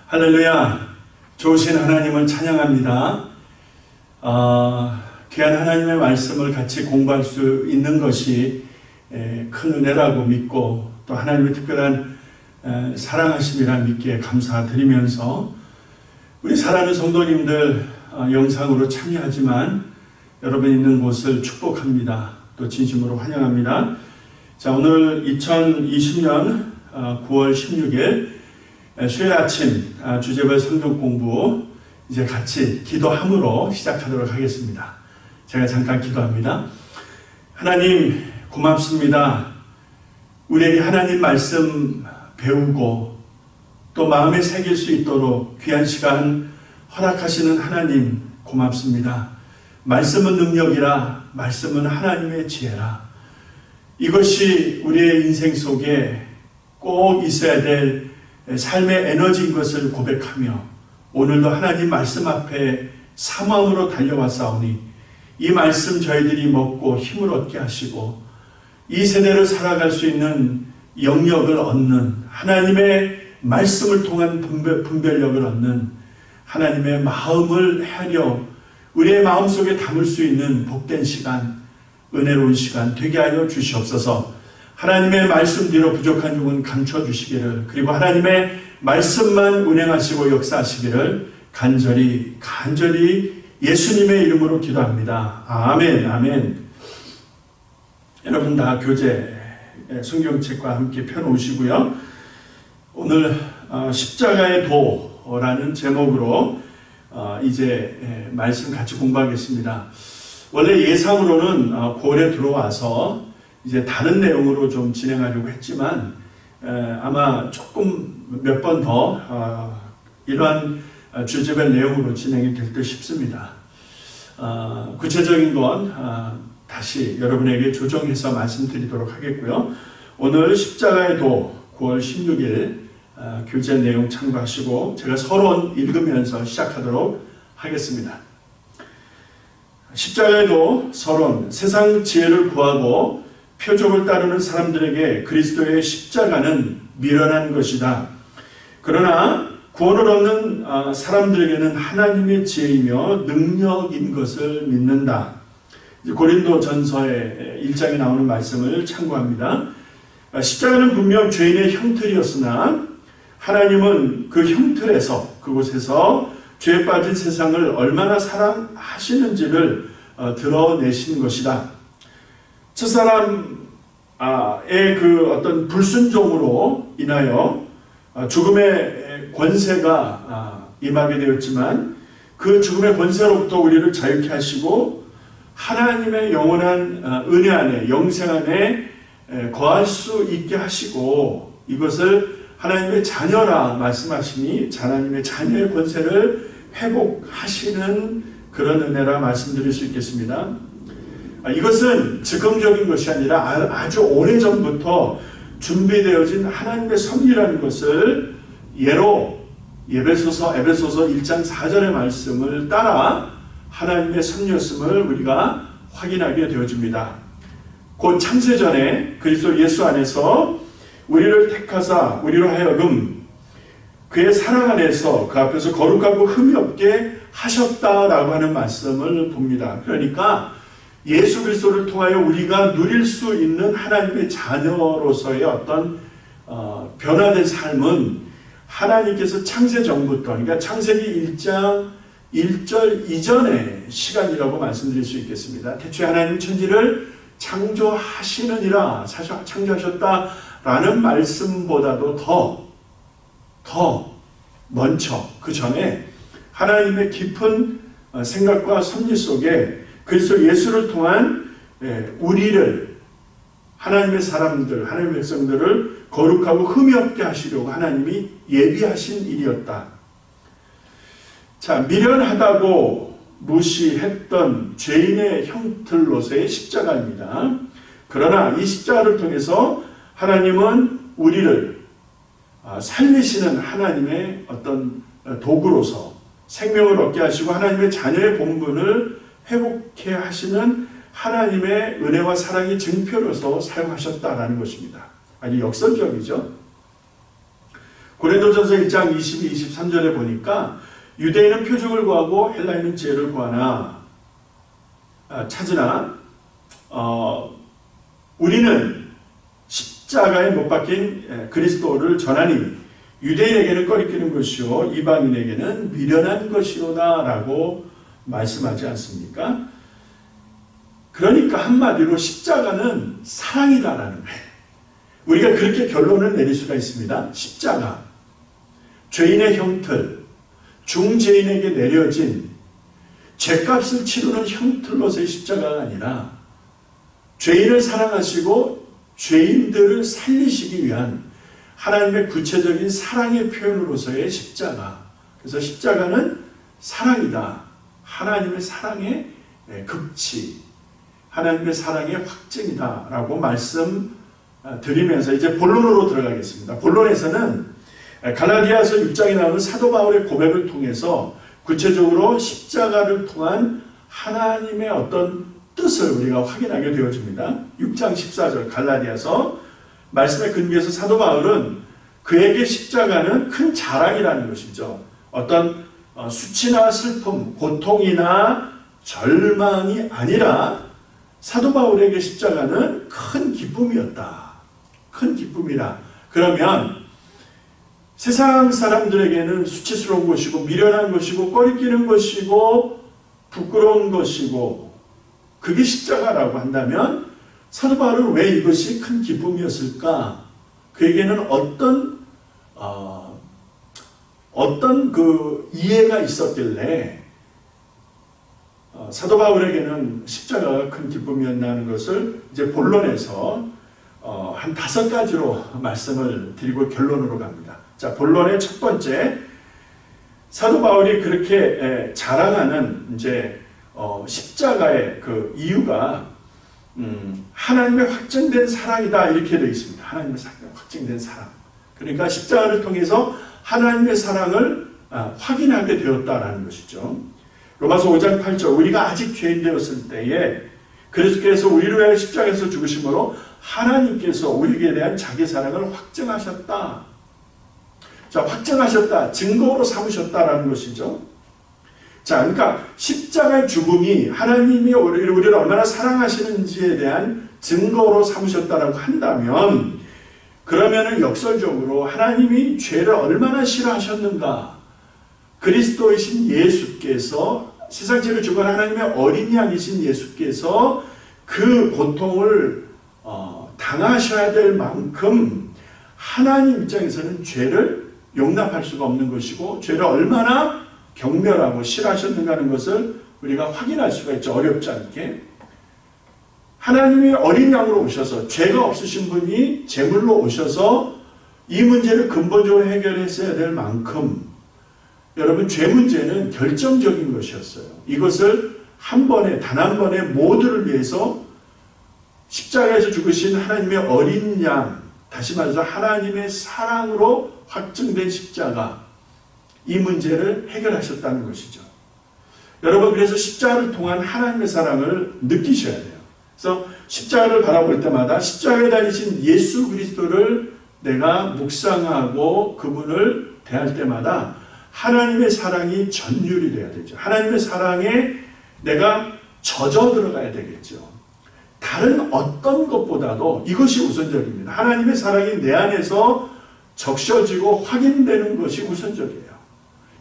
할렐루야. 좋으신 하나님을 찬양합니다. 귀한 하나님의 말씀을 같이 공부할 수 있는 것이 큰 은혜라고 믿고 또 하나님의 특별한 사랑하심이라 믿기에 감사드리면서 우리 사랑하는 성도님들 영상으로 참여하지만 여러분 있는 곳을 축복합니다. 또 진심으로 환영합니다. 자, 오늘 2020년 9월 16일 수요일 아침 주제별 성경 공부 이제 같이 기도함으로 시작하도록 하겠습니다. 제가 잠깐 기도합니다. 하나님 고맙습니다. 우리에게 하나님 말씀 배우고 또 마음에 새길 수 있도록 귀한 시간 허락하시는 하나님 고맙습니다. 말씀은 능력이라, 말씀은 하나님의 지혜라. 이것이 우리의 인생 속에 꼭 있어야 될 삶의 에너지인 것을 고백하며 오늘도 하나님 말씀 앞에 사모함으로 달려왔사오니 이 말씀 저희들이 먹고 힘을 얻게 하시고 이 세대를 살아갈 수 있는 영역을 얻는 하나님의 말씀을 통한 분별력을 얻는 하나님의 마음을 헤아려 우리의 마음속에 담을 수 있는 복된 시간, 은혜로운 시간 되게 하여 주시옵소서. 하나님의 말씀대로 부족한 영은 감춰주시기를, 그리고 하나님의 말씀만 운행하시고 역사하시기를 간절히 예수님의 이름으로 기도합니다. 아멘, 아멘. 여러분 다 교재 성경책과 함께 펴놓으시고요. 오늘 십자가의 도라는 제목으로 이제 말씀 같이 공부하겠습니다. 원래 예상으로는 9월에 들어와서 이제 다른 내용으로 좀 진행하려고 했지만 아마 조금 몇 번 더 이러한 주제별 내용으로 진행이 될 듯 싶습니다. 구체적인 건 다시 여러분에게 조정해서 말씀드리도록 하겠고요. 오늘 십자가의 도 9월 16일 교재 내용 참고하시고 제가 서론 읽으면서 시작하도록 하겠습니다. 십자가의 도 서론. 세상 지혜를 구하고 표적을 따르는 사람들에게 그리스도의 십자가는 미련한 것이다. 그러나 구원을 얻는 사람들에게는 하나님의 지혜이며 능력인 것을 믿는다. 고린도전서의 1장에 나오는 말씀을 참고합니다. 십자가는 분명 죄인의 형틀이었으나 하나님은 그 형틀에서, 그곳에서 죄에 빠진 세상을 얼마나 사랑하시는지를 드러내신 것이다. 첫사람의 그 어떤 불순종으로 인하여 죽음의 권세가 임하게 되었지만 그 죽음의 권세로부터 우리를 자유케 하시고 하나님의 영원한 은혜 안에, 영생 안에 거할 수 있게 하시고 이것을 하나님의 자녀라 말씀하시니 하나님의 자녀의 권세를 회복하시는 그런 은혜라 말씀드릴 수 있겠습니다. 이것은 즉흥적인 것이 아니라 아주 오래전부터 준비되어진 하나님의 섭리라는 것을 예로 에베소서 1장 4절의 말씀을 따라 하나님의 섭리였음을 우리가 확인하게 되어집니다. 곧 창세전에 그리스도 예수 안에서 우리를 택하사 우리로 하여금 그의 사랑 안에서 그 앞에서 거룩하고 흠이 없게 하셨다라고 하는 말씀을 봅니다. 그러니까 예수 그리스도를 통하여 우리가 누릴 수 있는 하나님의 자녀로서의 어떤 변화된 삶은 하나님께서 창세 전부터, 그러니까 창세기 1장 1절 이전의 시간이라고 말씀드릴 수 있겠습니다. 태초에 하나님 천지를 창조하시느니라, 창조하셨다라는 말씀보다도 더 먼저 그 전에 하나님의 깊은 생각과 섭리 속에 그리스도 예수를 통한 우리를, 하나님의 사람들, 하나님의 백성들을 거룩하고 흠이 없게 하시려고 하나님이 예비하신 일이었다. 자, 미련하다고 무시했던 죄인의 형틀로서의 십자가입니다. 그러나 이 십자가를 통해서 하나님은 우리를 살리시는 하나님의 어떤 도구로서 생명을 얻게 하시고 하나님의 자녀의 본분을 회복해 하시는 하나님의 은혜와 사랑이 증표로서 사용하셨다라는 것입니다. 아주 역설적이죠. 고린도전서 1장 22, 23절에 보니까 유대인은 표적을 구하고 헬라인은 지혜를 구하나 찾으나 우리는 십자가에 못 박힌 그리스도를 전하니 유대인에게는 꺼리끼는 것이요 이방인에게는 미련한 것이로다 라고 말씀하지 않습니까? 그러니까 한마디로 십자가는 사랑이다라는 거예요. 우리가 그렇게 결론을 내릴 수가 있습니다. 십자가, 죄인의 형틀, 중죄인에게 내려진 죄값을 치르는 형틀로서의 십자가가 아니라 죄인을 사랑하시고 죄인들을 살리시기 위한 하나님의 구체적인 사랑의 표현으로서의 십자가. 그래서 십자가는 사랑이다. 하나님의 사랑의 극치, 하나님의 사랑의 확증이다 라고 말씀드리면서 이제 본론으로 들어가겠습니다. 본론에서는 갈라디아서 6장에 나오는 사도 바울의 고백을 통해서 구체적으로 십자가를 통한 하나님의 어떤 뜻을 우리가 확인하게 되어집니다. 6장 14절 갈라디아서 말씀에 근거해서 사도 바울은 그에게 십자가는 큰 자랑이라는 것이죠. 어떤 수치나 슬픔, 고통이나 절망이 아니라 사도 바울에게 십자가는 큰 기쁨이었다. 큰 기쁨이다. 그러면 세상 사람들에게는 수치스러운 것이고 미련한 것이고 꺼리끼는 것이고 부끄러운 것이고 그게 십자가라고 한다면 사도 바울은 왜 이것이 큰 기쁨이었을까? 그에게는 어떤 그 이해가 있었길래 사도 바울에게는 십자가가 큰 기쁨이었다는 것을 이제 본론에서 한 5가지로 말씀을 드리고 결론으로 갑니다. 자, 본론의 첫 번째, 사도 바울이 그렇게 자랑하는 이제 십자가의 그 이유가 하나님의 확증된 사랑이다 이렇게 되어 있습니다. 하나님의 확증된 사랑. 그러니까 십자가를 통해서 하나님의 사랑을 확인하게 되었다라는 것이죠. 로마서 5장 8절 우리가 아직 죄인 되었을 때에 그리스도께서 우리를 위하여 십자가에서 죽으심으로 하나님께서 우리에게 대한 자기 사랑을 확증하셨다. 자, 확증하셨다. 증거로 삼으셨다라는 것이죠. 자, 그러니까 십자가의 죽음이 하나님이 우리를 얼마나 사랑하시는지에 대한 증거로 삼으셨다라고 한다면 그러면은 역설적으로 하나님이 죄를 얼마나 싫어하셨는가? 그리스도이신 예수께서 세상 죄를 죽은 하나님의 어린 양이신 예수께서 그 고통을 당하셔야 될 만큼 하나님 입장에서는 죄를 용납할 수가 없는 것이고 죄를 얼마나 경멸하고 싫어하셨는가 하는 것을 우리가 확인할 수가 있죠. 어렵지 않게. 하나님이 어린 양으로 오셔서 죄가 없으신 분이 제물로 오셔서 이 문제를 근본적으로 해결했어야 될 만큼 여러분 죄 문제는 결정적인 것이었어요. 이것을 한 번에 단 한 번에 모두를 위해서 십자가에서 죽으신 하나님의 어린 양, 다시 말해서 하나님의 사랑으로 확증된 십자가, 이 문제를 해결하셨다는 것이죠. 여러분, 그래서 십자가를 통한 하나님의 사랑을 느끼셔야 돼요. 그래서 십자가를 바라볼 때마다 십자가에 달리신 예수 그리스도를 내가 묵상하고 그분을 대할 때마다 하나님의 사랑이 전율이 돼야 되죠. 하나님의 사랑에 내가 젖어 들어가야 되겠죠. 다른 어떤 것보다도 이것이 우선적입니다. 하나님의 사랑이 내 안에서 적셔지고 확인되는 것이 우선적이에요.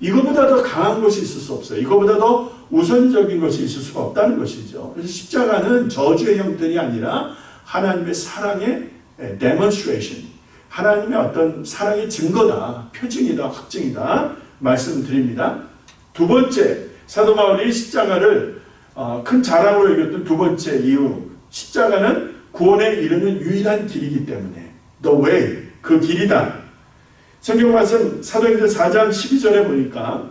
이거보다 더 강한 것이 있을 수 없어요. 이거보다 더 우선적인 것이 있을 수가 없다는 것이죠. 그래서 십자가는 저주의 형들이 아니라 하나님의 사랑의 demonstration, 하나님의 어떤 사랑의 증거다, 표징이다, 확증이다 말씀드립니다. 두 번째, 사도 바울이 십자가를 큰 자랑으로 여겼던 두 번째 이유, 십자가는 구원에 이르는 유일한 길이기 때문에 the way, 그 길이다. 성경 말씀 사도행전 4장 12절에 보니까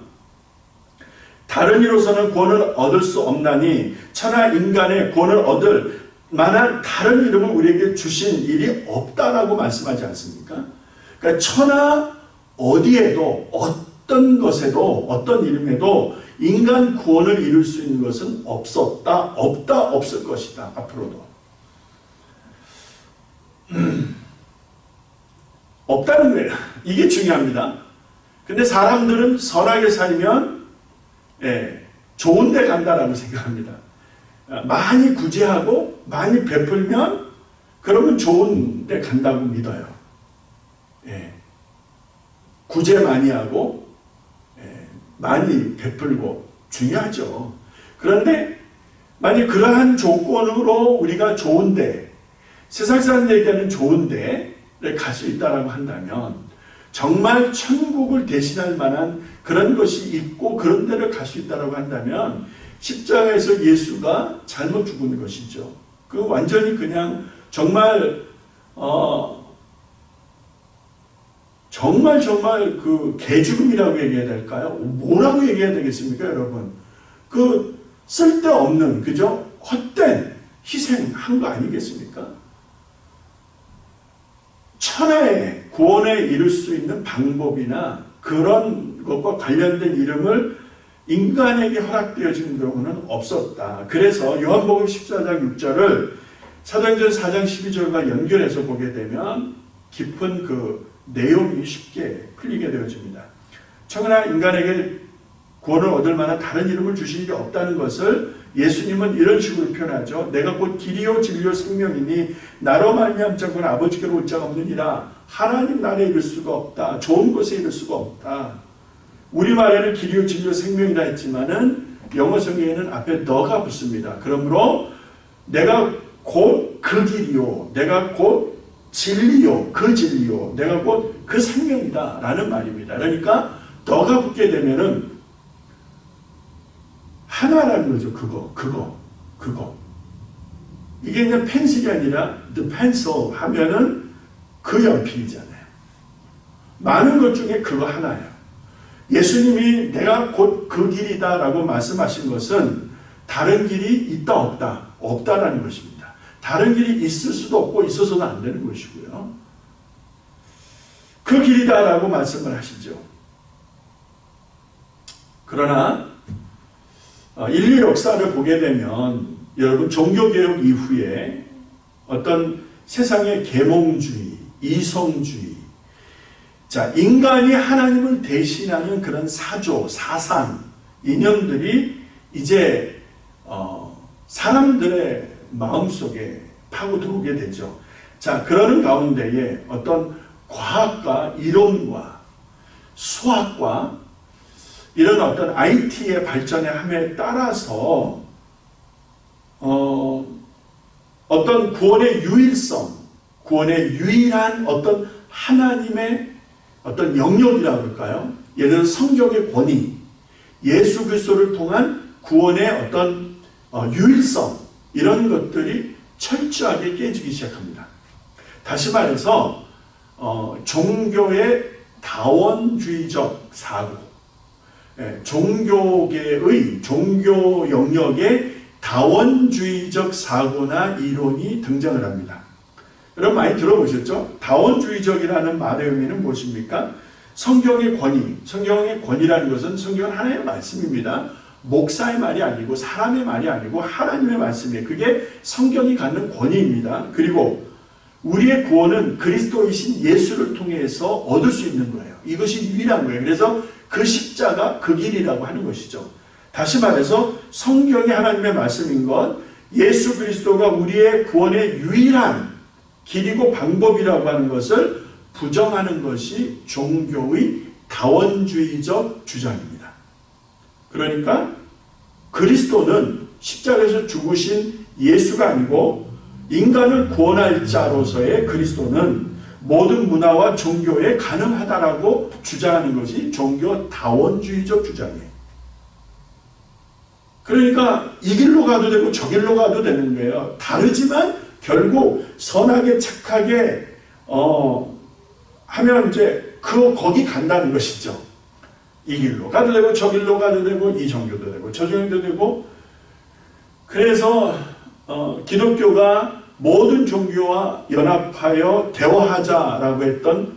다른 이로서는 구원을 얻을 수 없나니 천하 인간의 구원을 얻을 만한 다른 이름을 우리에게 주신 일이 없다라고 말씀하지 않습니까? 그러니까 천하 어디에도 어떤 것에도 어떤 이름에도 인간 구원을 이룰 수 있는 것은 없었다, 없다, 없을 것이다. 앞으로도 없다는 거예요. 이게 중요합니다. 근데 사람들은 선하게 살면 좋은 데 간다라고 생각합니다. 많이 구제하고 많이 베풀면 그러면 좋은 데 간다고 믿어요. 구제 많이 하고 많이 베풀고 중요하죠. 그런데 만약 그러한 조건으로 우리가 좋은데, 세상 사람들에게는 좋은데 갈 수 있다고 한다면 정말 천국을 대신할 만한 그런 것이 있고 그런 데를 갈 수 있다고 한다면 십자가에서 예수가 잘못 죽은 것이죠. 그 완전히 그냥 정말 그 개죽음이라고 얘기해야 될까요? 뭐라고 얘기해야 되겠습니까, 여러분? 그 쓸데없는, 그죠? 헛된 희생한 거 아니겠습니까? 천하의 구원에 이를 수 있는 방법이나 그런 것과 관련된 이름을 인간에게 허락되어지는 경우는 없었다. 그래서 요한복음 14장 6절을 사도행전 4장 12절과 연결해서 보게 되면 깊은 그 내용이 쉽게 풀리게 되어집니다. 천하 인간에게 구원을 얻을 만한 다른 이름을 주신 게 없다는 것을 예수님은 이런 식으로 표현하죠. 내가 곧 길이요 진리요 생명이니 나로 말미암 자고는 아버지께로 올 자가 없느니라. 하나님 나라에 이를 수가 없다. 좋은 곳에 이를 수가 없다. 우리말에는 길이요 진리요 생명이라 했지만은 영어 성경에는 앞에 너가 붙습니다. 그러므로 내가 곧 그 길이요, 내가 곧 진리요, 그 진리요, 내가 곧 그 생명이다 라는 말입니다. 그러니까 너가 붙게 되면은 하나라는 거죠. 그거. 이게 그냥 펜슬이 아니라 the pencil 하면은 그 연필이잖아요. 많은 것 중에 그거 하나예요. 예수님이 내가 곧 그 길이다 라고 말씀하신 것은 다른 길이 있다 없다, 없다라는 것입니다. 다른 길이 있을 수도 없고 있어서도 안 되는 것이고요. 그 길이다 라고 말씀을 하시죠. 그러나 인류 역사를 보게 되면 여러분 종교개혁 이후에 어떤 세상의 계몽주의, 이성주의, 자, 인간이 하나님을 대신하는 그런 사조, 사상, 이념들이 이제 사람들의 마음속에 파고 들어오게 되죠. 자, 그러는 가운데에 어떤 과학과 이론과 수학과 이런 어떤 IT의 발전의 함에 따라서 어떤 구원의 유일성, 구원의 유일한 어떤 하나님의 어떤 영역이라고 할까요? 예를 들어 성경의 권위, 예수 그리스도를 통한 구원의 어떤 유일성, 이런 것들이 철저하게 깨지기 시작합니다. 다시 말해서 종교의 다원주의적 사고, 종교계의 종교 영역의 다원주의적 사고나 이론이 등장을 합니다. 여러분 많이 들어보셨죠? 다원주의적이라는 말의 의미는 무엇입니까? 성경의 권위, 성경의 권위라는 것은 성경은 하나님의 말씀입니다. 목사의 말이 아니고 사람의 말이 아니고 하나님의 말씀이에요. 그게 성경이 갖는 권위입니다. 그리고 우리의 구원은 그리스도이신 예수를 통해서 얻을 수 있는 거예요. 이것이 유일한 거예요. 그래서 그 십자가 그 길이라고 하는 것이죠. 다시 말해서 성경이 하나님의 말씀인 것, 예수 그리스도가 우리의 구원의 유일한 길이고 방법이라고 하는 것을 부정하는 것이 종교의 다원주의적 주장입니다. 그러니까 그리스도는 십자가에서 죽으신 예수가 아니고 인간을 구원할 자로서의 그리스도는 모든 문화와 종교에 가능하다라고 주장하는 것이 종교 다원주의적 주장이에요. 그러니까 이 길로 가도 되고 저 길로 가도 되는 거예요. 다르지만 결국 선하게 착하게 하면 이제 거기 간다는 것이죠. 이 길로 가도 되고 저 길로 가도 되고 이 종교도 되고 저 종교도 되고. 그래서 기독교가 모든 종교와 연합하여 대화하자라고 했던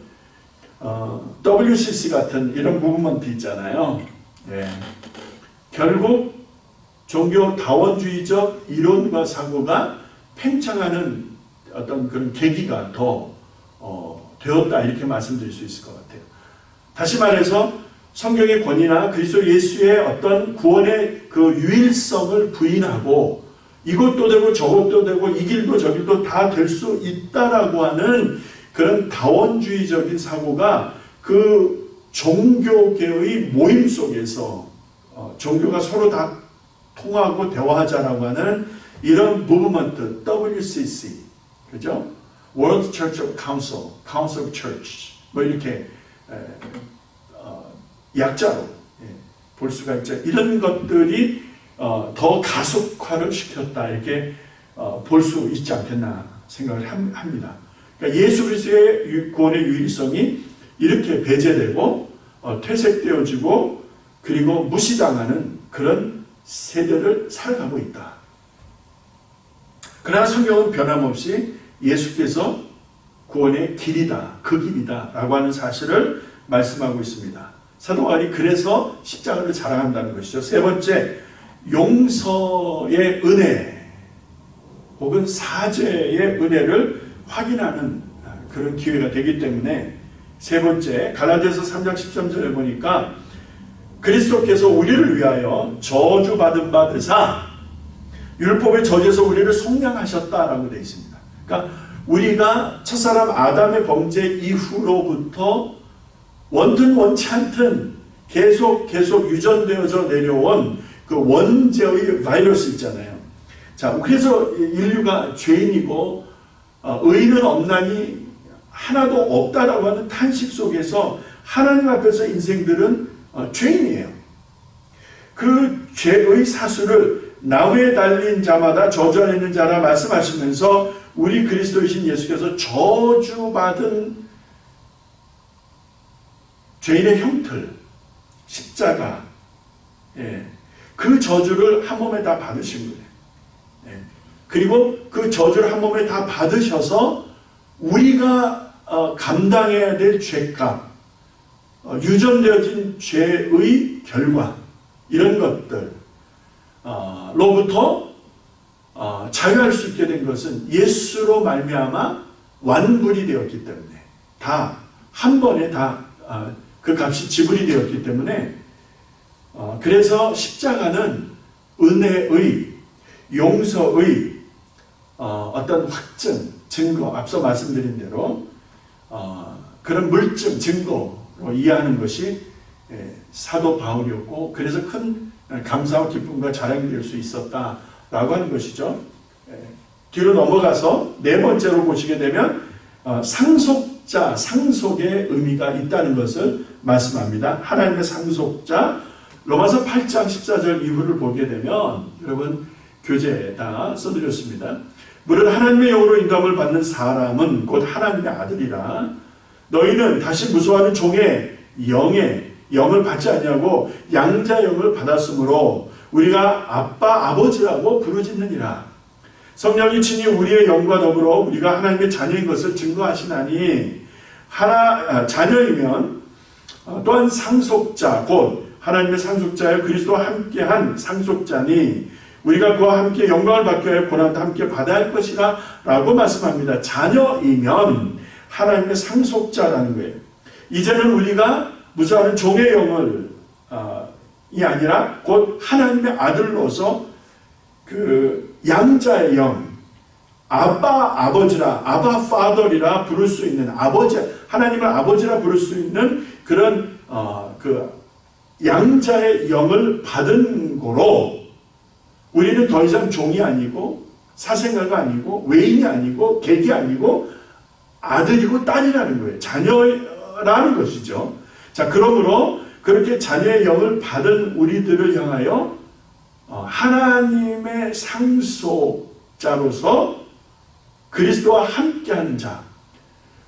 WCC 같은 이런 무브먼트 있잖아요. 네. 결국 종교 다원주의적 이론과 사고가 팽창하는 어떤 그런 계기가 더 되었다 이렇게 말씀드릴 수 있을 것 같아요. 다시 말해서 성경의 권위나 그리스도 예수의 어떤 구원의 그 유일성을 부인하고 이것도 되고 저것도 되고 이 길도 저 길도 다 될 수 있다라고 하는 그런 다원주의적인 사고가 그 종교계의 모임 속에서 종교가 서로 다 통하고 대화하자라고 하는 이런 무브먼트 WCC, 그죠? World Church of Council, Council of Church 뭐 이렇게 약자로 볼 수가 있죠. 이런 것들이 더 가속화를 시켰다 이렇게 볼 수 있지 않겠나 생각을 합니다. 그러니까 예수 그리스도의 구원의 유일성이 이렇게 배제되고 퇴색되어지고 그리고 무시당하는 그런 세대를 살아가고 있다. 그러나 성경은 변함없이 예수께서 구원의 길이다, 그 길이다 라고 하는 사실을 말씀하고 있습니다. 사도 바울이 그래서 십자가를 자랑한다는 것이죠. 세 번째, 용서의 은혜 혹은 사죄의 은혜를 확인하는 그런 기회가 되기 때문에 세 번째, 갈라디아서 3장 13절에 보니까 그리스도께서 우리를 위하여 저주받은 바 되사 율법의 저주에서 우리를 속량하셨다라고 되어 있습니다. 그러니까 우리가 첫사람 아담의 범죄 이후로부터 원든 원치 않든 계속 유전되어져 내려온 그 원죄의 바이러스 있잖아요. 자, 그래서 인류가 죄인이고 의인은 없나니 하나도 없다라고 하는 탄식 속에서 하나님 앞에서 인생들은 죄인이에요. 그 죄의 사수를 나무에 달린 자마다 저주 안에 있는 자라 말씀하시면서 우리 그리스도이신 예수께서 저주받은 죄인의 형틀, 십자가, 그 저주를 한 몸에 다 받으신 거예요. 그리고 그 저주를 한 몸에 다 받으셔서 우리가 감당해야 될 죄값, 유전되어진 죄의 결과 이런 것들로부터 자유할 수 있게 된 것은 예수로 말미암아 완불이 되었기 때문에 다 한 번에 다 그 값이 지불이 되었기 때문에 그래서 십자가는 은혜의 용서의 어떤 확증, 증거, 앞서 말씀드린 대로 그런 물증, 증거로 이해하는 것이 사도 바울이었고 그래서 큰 감사와 기쁨과 자랑이 될 수 있었다라고 하는 것이죠. 뒤로 넘어가서 네 번째로 보시게 되면 상속자, 상속의 의미가 있다는 것을 말씀합니다. 하나님의 상속자, 로마서 8장 14절 이후를 보게 되면 여러분 교재에다 써드렸습니다. 무릇 하나님의 영으로 인도함을 받는 사람은 곧 하나님의 아들이라. 너희는 다시 무소하는 종의 영을 받지 아니하고 양자 영을 받았으므로 우리가 아빠 아버지라고 부르짖느니라. 성령이 친히 우리의 영과 더불어 우리가 하나님의 자녀인 것을 증거하시나니 자녀이면 또한 상속자 곧 하나님의 상속자여 그리스도와 함께한 상속자니 우리가 그와 함께 영광을 받게 하여 고난도 함께 받아야 할 것이라 라고 말씀합니다. 자녀이면 하나님의 상속자라는 거예요. 이제는 우리가 무수하는 종의 영을 이 아니라 곧 하나님의 아들로서 그 양자의 영, 아버지라, 아바 파더리라 부를 수 있는 아버지, 하나님을 아버지라 부를 수 있는 그런 그 양자의 영을 받은 거로 우리는 더 이상 종이 아니고 사생아가 아니고 외인이 아니고 객이 아니고 아들이고 딸이라는 거예요. 자녀라는 것이죠. 자, 그러므로 그렇게 자녀의 영을 받은 우리들을 향하여 하나님의 상속자로서 그리스도와 함께하는 자,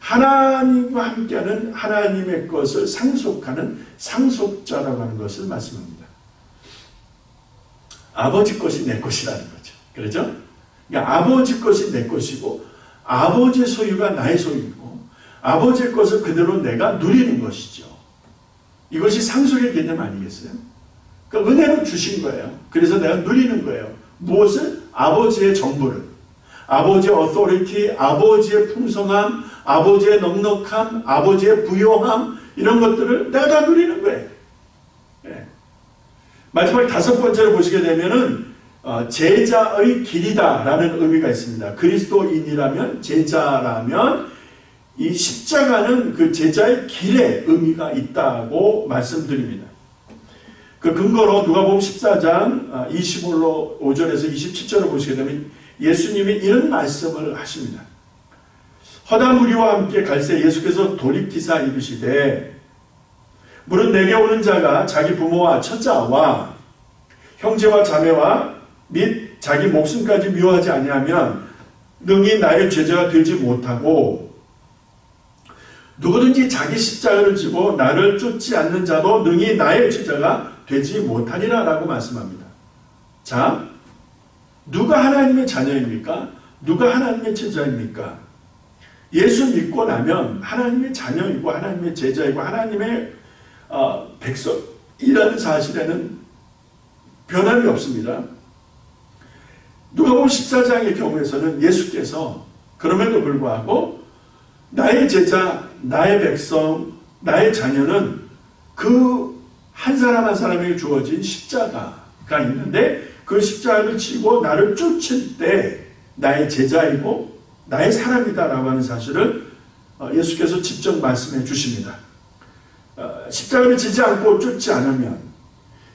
하나님과 함께하는 하나님의 것을 상속하는 상속자라고 하는 것을 말씀합니다. 아버지 것이 내 것이라는 거죠. 그렇죠? 그러니까 아버지 것이 내 것이고 아버지의 소유가 나의 소유이고 아버지의 것을 그대로 내가 누리는 것이죠. 이것이 상속의 개념 아니겠어요? 그러니까 은혜로 주신 거예요. 그래서 내가 누리는 거예요. 무엇을? 아버지의 정보를. 아버지의 authority, 아버지의 풍성함, 아버지의 넉넉함, 아버지의 부요함, 이런 것들을 내가 다 누리는 거예요. 예. 마지막 5번째로 보시게 되면은 제자의 길이다 라는 의미가 있습니다. 그리스도인이라면, 제자라면 이 십자가는 그 제자의 길에 의미가 있다고 말씀드립니다. 그 근거로 누가복음 14장 25절에서 27절을 보시게 되면 예수님이 이런 말씀을 하십니다. 허다 무리와 함께 갈새 예수께서 돌이키사 이르시되 무릇 내게 오는 자가 자기 부모와 처자와 형제와 자매와 및 자기 목숨까지 미워하지 아니하면 능히 나의 제자가 되지 못하고 누구든지 자기 십자가를 지고 나를 쫓지 않는 자도 능히 나의 제자가 되지 못하리라 라고 말씀합니다. 자, 누가 하나님의 자녀입니까? 누가 하나님의 제자입니까? 예수 믿고 나면 하나님의 자녀이고 하나님의 제자이고 하나님의 백성이라는 사실에는 변함이 없습니다. 누가복음 14장의 경우에서는 예수께서 그럼에도 불구하고 나의 제자, 나의 백성, 나의 자녀는 그 한 사람 한 사람에게 주어진 십자가가 있는데 그 십자가를 지고 나를 쫓을 때 나의 제자이고 나의 사람이다라고 하는 사실을 예수께서 직접 말씀해 주십니다. 십자가를 지지 않고 쫓지 않으면,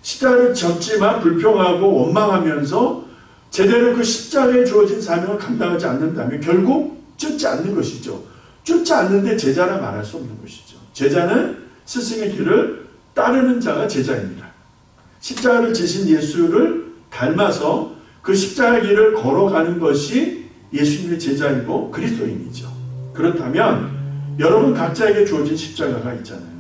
십자가를 졌지만 불평하고 원망하면서 제대로 그 십자가에 주어진 사명을 감당하지 않는다면 결국 쫓지 않는 것이죠. 쫓지 않는데 제자라 말할 수 없는 것이죠. 제자는 스승의 길을 따르는 자가 제자입니다. 십자가를 지신 예수를 닮아서 그 십자가의 길을 걸어가는 것이 예수님의 제자이고 그리스도인이죠. 그렇다면 여러분 각자에게 주어진 십자가가 있잖아요.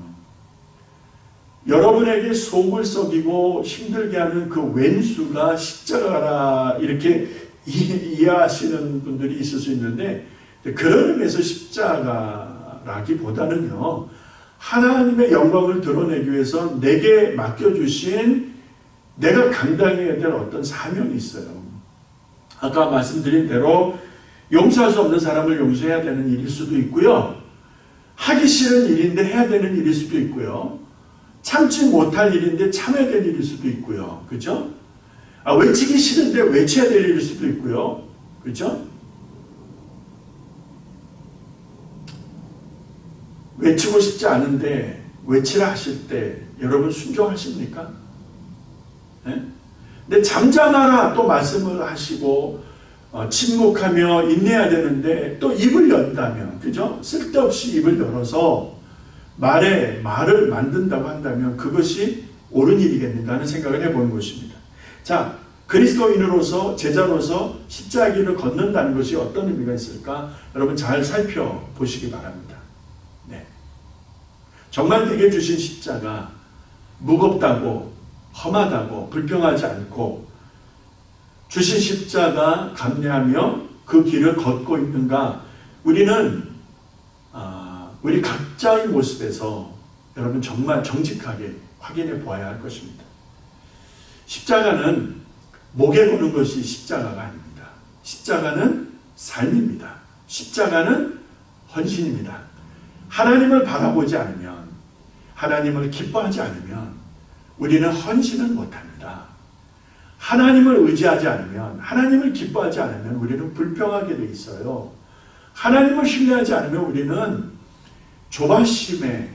여러분에게 속을 썩이고 힘들게 하는 그 왼수가 십자가라 이렇게 이해하시는 분들이 있을 수 있는데 그런 의미에서 십자가라기보다는요. 하나님의 영광을 드러내기 위해서 내게 맡겨주신 내가 감당해야 될 어떤 사명이 있어요. 아까 말씀드린 대로 용서할 수 없는 사람을 용서해야 되는 일일 수도 있고요. 하기 싫은 일인데 해야 되는 일일 수도 있고요. 참지 못할 일인데 참아야 될 일일 수도 있고요. 그죠? 외치기 싫은데 외쳐야 될 일일 수도 있고요. 그죠? 외치고 싶지 않은데 외치라 하실 때 여러분 순종하십니까? 네? 근데 잠잠하라 또 말씀을 하시고 침묵하며 인내해야 되는데 또 입을 연다면, 그죠? 쓸데없이 입을 열어서 말을 만든다고 한다면 그것이 옳은 일이겠는가 하는 생각을 해보는 것입니다. 자, 그리스도인으로서 제자로서 십자가를 걷는다는 것이 어떤 의미가 있을까? 여러분 잘 살펴보시기 바랍니다. 네. 정말 내게 주신 십자가 무겁다고 험하다고 불평하지 않고 주신 십자가 감내하며 그 길을 걷고 있는가? 우리는 우리 각자의 모습에서 여러분 정말 정직하게 확인해 보아야 할 것입니다. 십자가는 목에 거는 것이 십자가가 아닙니다. 십자가는 삶입니다. 십자가는 헌신입니다. 하나님을 바라보지 않으면, 하나님을 기뻐하지 않으면 우리는 헌신을 못합니다. 하나님을 의지하지 않으면, 하나님을 기뻐하지 않으면 우리는 불평하게 돼 있어요. 하나님을 신뢰하지 않으면 우리는 조바심에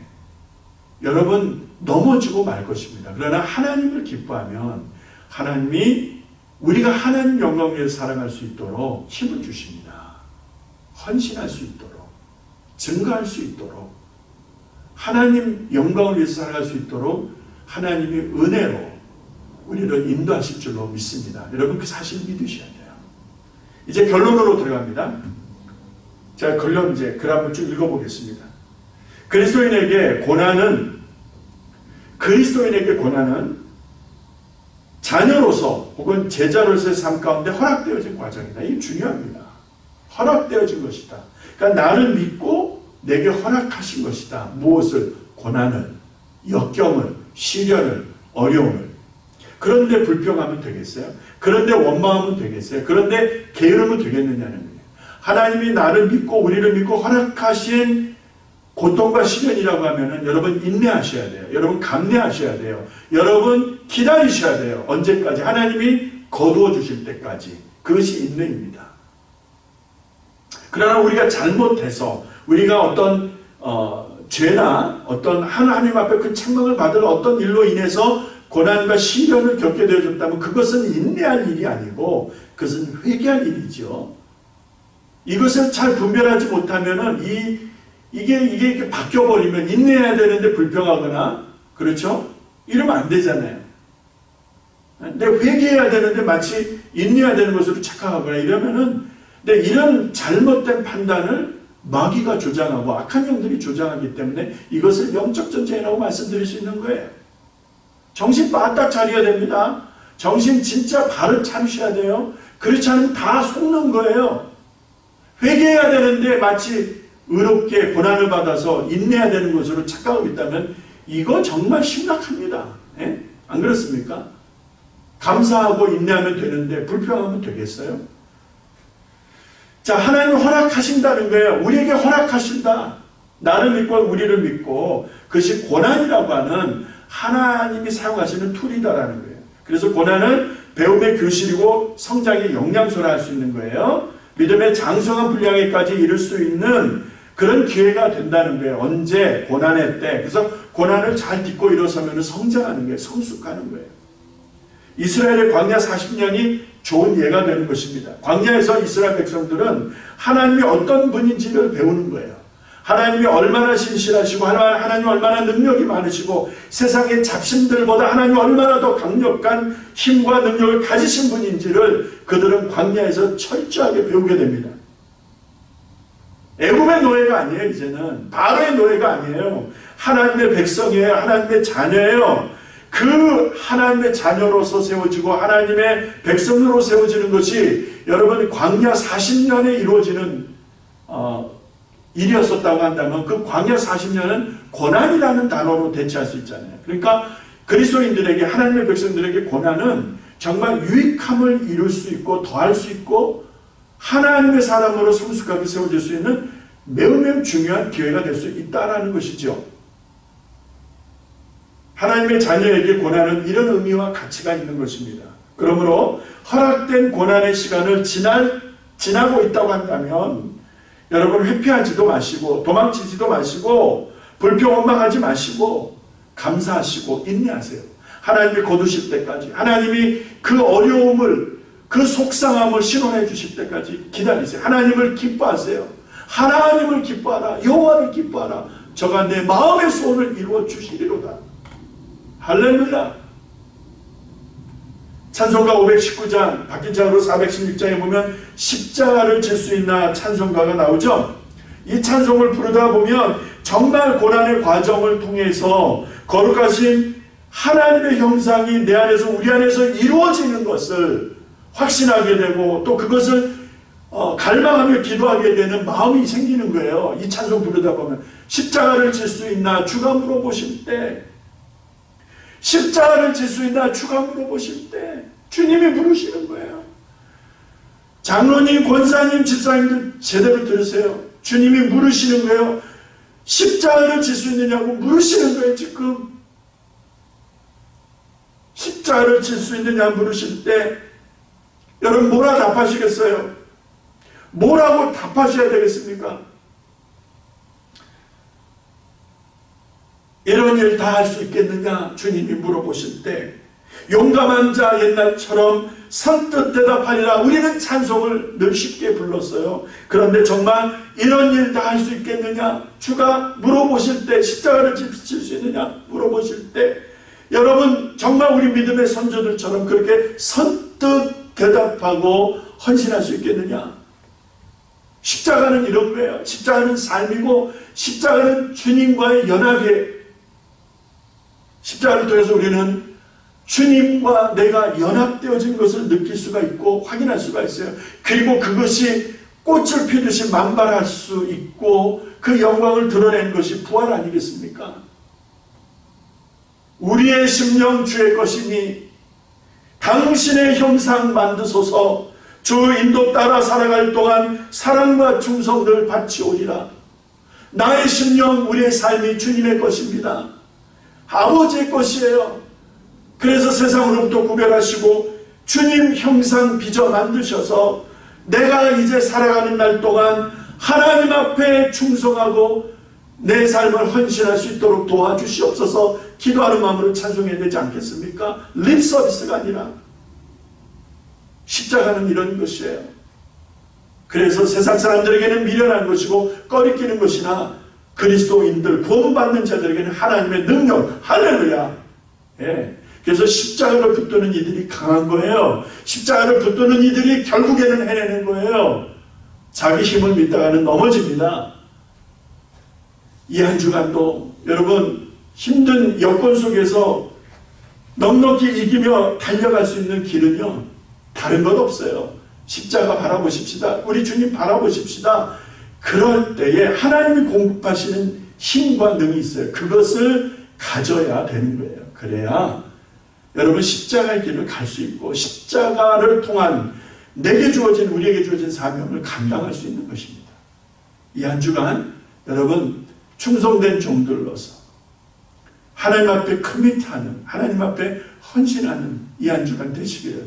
여러분 넘어지고 말 것입니다. 그러나 하나님을 기뻐하면 하나님이 우리가 하나님 영광을 위해서 살아갈 수 있도록 힘을 주십니다. 헌신할 수 있도록, 증거할 수 있도록, 하나님 영광을 위해서 살아갈 수 있도록 하나님의 은혜로 우리를 인도하실 줄로 믿습니다. 여러분 그 사실 믿으셔야 돼요. 이제 결론으로 들어갑니다. 제가 결론 이제 그람을 쭉 읽어보겠습니다. 그리스도인에게 고난은 자녀로서 혹은 제자로서의 삶 가운데 허락되어진 과정이다. 이게 중요합니다. 허락되어진 것이다. 그러니까 나를 믿고 내게 허락하신 것이다. 무엇을? 고난을, 역경을, 시련을, 어려움을. 그런데 불평하면 되겠어요? 그런데 원망하면 되겠어요? 그런데 게으르면 되겠느냐는 거예요. 하나님이 나를 믿고 우리를 믿고 허락하신 고통과 시련이라고 하면은 여러분 인내하셔야 돼요. 여러분 감내하셔야 돼요. 여러분 기다리셔야 돼요. 언제까지? 하나님이 거두어 주실 때까지. 그것이 인내입니다. 그러나 우리가 잘못해서 우리가 어떤 죄나 어떤 하나님 앞에 그 책망을 받을 어떤 일로 인해서 고난과 시련을 겪게 되어졌다면 그것은 인내할 일이 아니고 그것은 회개할 일이죠. 이것을 잘 분별하지 못하면은 이게 바뀌어버리면 인내해야 되는데 불평하거나, 그렇죠? 이러면 안 되잖아요. 근데 회개해야 되는데 마치 인내해야 되는 것으로 착각하거나 이러면은, 근데 이런 잘못된 판단을 마귀가 조장하고 악한 영들이 조장하기 때문에 이것을 영적 전쟁이라고 말씀드릴 수 있는 거예요. 정신 바짝 차려야 됩니다. 정신 진짜 바로 차리셔야 돼요. 그렇지 않으면 다 속는 거예요. 회개해야 되는데 마치 의롭게 고난을 받아서 인내해야 되는 것으로 착각하고 있다면 이거 정말 심각합니다. 예? 안 그렇습니까? 감사하고 인내하면 되는데 불평하면 되겠어요? 자, 하나님이 허락하신다는 거예요. 우리에게 허락하신다. 나를 믿고 우리를 믿고 그것이 고난이라고 하는 하나님이 사용하시는 툴이다라는 거예요. 그래서 고난을 배움의 교실이고 성장의 영양소라 할 수 있는 거예요. 믿음의 장성한 분량에까지 이룰 수 있는 그런 기회가 된다는 거예요. 언제? 고난의 때. 그래서 고난을 잘 딛고 일어서면 성장하는 거예요. 성숙하는 거예요. 이스라엘의 광야 40년이 좋은 예가 되는 것입니다. 광야에서 이스라엘 백성들은 하나님이 어떤 분인지를 배우는 거예요. 하나님이 얼마나 신실하시고 하나님이 얼마나 능력이 많으시고 세상의 잡신들보다 하나님이 얼마나 더 강력한 힘과 능력을 가지신 분인지를 그들은 광야에서 철저하게 배우게 됩니다. 애굽의 노예가 아니에요. 이제는 바로의 노예가 아니에요. 하나님의 백성이에요. 하나님의 자녀예요. 그 하나님의 자녀로서 세워지고 하나님의 백성으로 세워지는 것이 여러분 광야 40년에 이루어지는 일이었었다고 한다면 그 광야 40년은 고난이라는 단어로 대체할 수 있잖아요. 그러니까 그리스도인들에게 하나님의 백성들에게 고난은 정말 유익함을 이룰 수 있고 더할 수 있고 하나님의 사람으로 성숙하게 세워질 수 있는 매우 중요한 기회가 될 수 있다라는 것이죠. 하나님의 자녀에게 고난은 이런 의미와 가치가 있는 것입니다. 그러므로 허락된 고난의 시간을 지나고 있다고 한다면 여러분 회피하지도 마시고 도망치지도 마시고 불평 원망하지 마시고 감사하시고 인내하세요. 하나님이 거두실 때까지 하나님이 그 어려움을 그 속상함을 신원해 주실 때까지 기다리세요. 하나님을 기뻐하세요. 하나님을 기뻐하라. 여호와를 기뻐하라. 저가 내 마음의 소원을 이루어 주시리로다. 할렐루야. 찬송가 519장 바뀐 장으로 416장에 보면 십자가를 질 수 있나 찬송가가 나오죠. 이 찬송을 부르다 보면 정말 고난의 과정을 통해서 거룩하신 하나님의 형상이 내 안에서 우리 안에서 이루어지는 것을 확신하게 되고 또 그것을 갈망하며 기도하게 되는 마음이 생기는 거예요. 이 찬송 부르다 보면 십자가를 질 수 있나 주가 물어보실 때 십자가를 질 수 있나 주가 물어보실 때 주님이 물으시는 거예요. 장로님, 권사님, 집사님들 제대로 들으세요. 주님이 물으시는 거예요. 십자가를 질 수 있느냐고 물으시는 거예요. 지금 십자가를 질 수 있느냐 물으실 때 여러분 뭐라 답하시겠어요? 뭐라고 답하셔야 되겠습니까? 이런 일 다 할 수 있겠느냐 주님이 물어보실 때 용감한 자 옛날처럼 선뜻 대답하리라. 우리는 찬송을 늘 쉽게 불렀어요. 그런데 정말 이런 일 다 할 수 있겠느냐 주가 물어보실 때 십자가를 질 수 있느냐 물어보실 때 여러분 정말 우리 믿음의 선조들처럼 그렇게 선뜻 대답하고 헌신할 수 있겠느냐? 십자가는 이런 거예요. 십자가는 삶이고 십자가는 주님과의 연합이에요. 십자가를 통해서 우리는 주님과 내가 연합되어진 것을 느낄 수가 있고 확인할 수가 있어요. 그리고 그것이 꽃을 피듯이 만발할 수 있고 그 영광을 드러내는 것이 부활 아니겠습니까? 우리의 심령 주의 것이니 당신의 형상 만드소서. 주 인도 따라 살아갈 동안 사랑과 충성을 바치오리라. 나의 심령, 우리의 삶이 주님의 것입니다. 아버지의 것이에요. 그래서 세상으로부터 구별하시고 주님 형상 빚어 만드셔서 내가 이제 살아가는 날 동안 하나님 앞에 충성하고 내 삶을 헌신할 수 있도록 도와주시옵소서. 기도하는 마음으로 찬송해야 되지 않겠습니까? 립 서비스가 아니라 십자가는 이런 것이에요. 그래서 세상 사람들에게는 미련한 것이고 꺼리끼는 것이나 그리스도인들 구원받는 자들에게는 하나님의 능력, 할렐루야. 예. 그래서 십자가를 붙드는 이들이 강한 거예요. 십자가를 붙드는 이들이 결국에는 해내는 거예요. 자기 힘을 믿다가는 넘어집니다. 이 한 주간도 여러분 힘든 여건 속에서 넉넉히 이기며 달려갈 수 있는 길은요, 다른 것 없어요. 십자가 바라보십시다. 우리 주님 바라보십시다. 그럴 때에 하나님이 공급하시는 힘과 능이 있어요. 그것을 가져야 되는 거예요. 그래야 여러분 십자가의 길을 갈 수 있고 십자가를 통한 내게 주어진, 우리에게 주어진 사명을 감당할 수 있는 것입니다. 이 한 주간 여러분 충성된 종들로서 하나님 앞에 커밋하는, 하나님 앞에 헌신하는 이 한 주간 되시기를,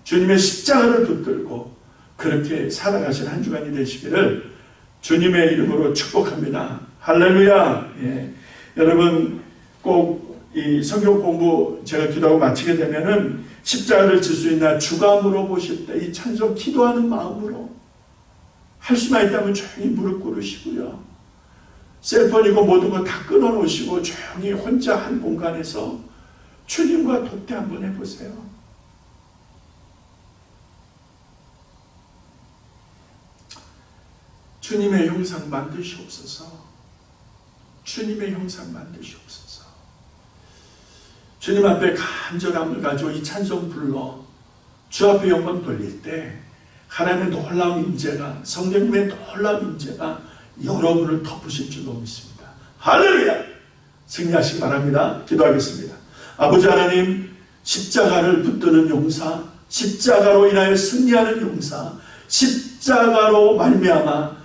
주님의 십자가를 붙들고 그렇게 살아가신 한 주간이 되시기를 주님의 이름으로 축복합니다. 할렐루야. 예. 여러분 꼭 이 성경 공부 제가 기도하고 마치게 되면은 십자가를 질 수 있나 주가 물어보실 때 이 찬송 기도하는 마음으로 할 수만 있다면 조용히 무릎 꿇으시고요. 셀폰이고 모든 거 다 끊어놓으시고 조용히 혼자 한 공간에서 주님과 독대 한번 해보세요. 주님의 형상 만드시옵소서. 주님의 형상 만드시옵소서. 주님 앞에 간절함을 가지고 이 찬송 불러 주 앞에 영광 돌릴 때 하나님의 놀라운 임재가, 성령님의 놀라운 임재가 여러분을 덮으실 줄로 믿습니다. 할렐루야! 승리하시기 바랍니다. 기도하겠습니다. 아버지 하나님, 십자가를 붙드는 용사, 십자가로 인하여 승리하는 용사, 십자가로 말미암아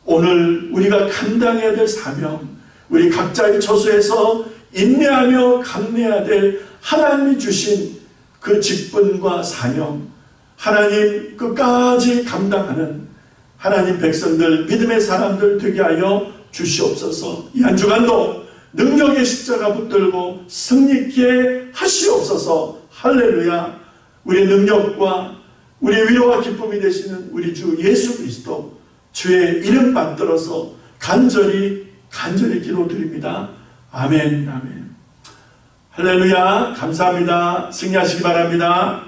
오늘 우리가 감당해야 될 사명, 우리 각자의 처소에서 인내하며 감내해야 될 하나님이 주신 그 직분과 사명, 하나님 끝까지 감당하는 하나님 백성들, 믿음의 사람들 되게 하여 주시옵소서. 이 한 주간도 능력의 십자가 붙들고 승리있게 하시옵소서. 할렐루야. 우리의 능력과 우리의 위로와 기쁨이 되시는 우리 주 예수 그리스도 주의 이름 받들어서 간절히 기도드립니다. 아멘, 아멘. 할렐루야. 감사합니다. 승리하시기 바랍니다.